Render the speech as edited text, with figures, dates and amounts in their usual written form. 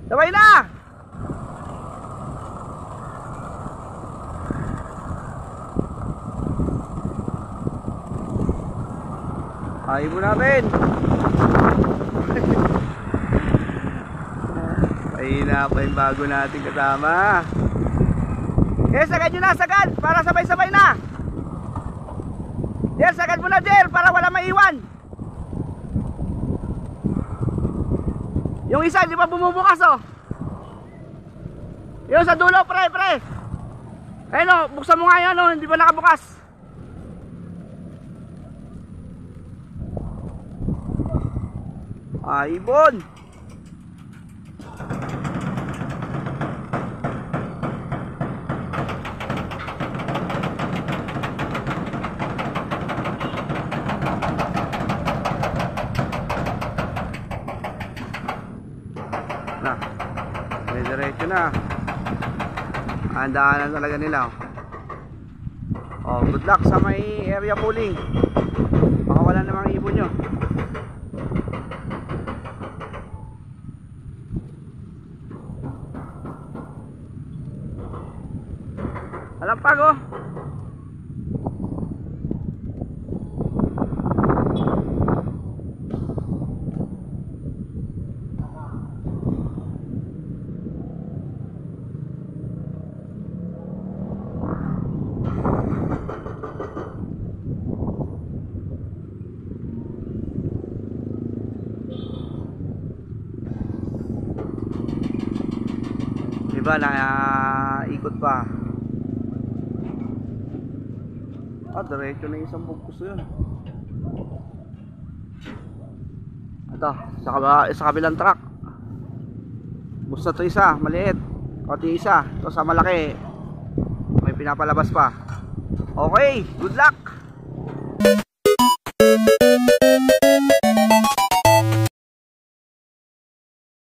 Sabay na! Ayaw mo natin. Ayun na pa yung bago nating kasama. Sagad nyo na, sagad! Para sabay-sabay na! Jer, sagad mo na, Jer! Para wala maiwan. Yung isa, di pa bumubukas, oh. Yung sa dulo, pre. Ayun, oh, buksan mo nga yan, oh. Hindi pa nakabukas. Ibon. Na, may diretso na. Ang daanan talaga nila. Oh, good luck sa may area pooling. Baka wala namang ibon nyo. Alampag, oh. Diba na ikot pa. Diretso na yung isang bugkos yun. Ito, sa kabilang truck. Basta ito isa, maliit. Konti isa. Ito sa malaki, may pinapalabas pa. Okay, good luck.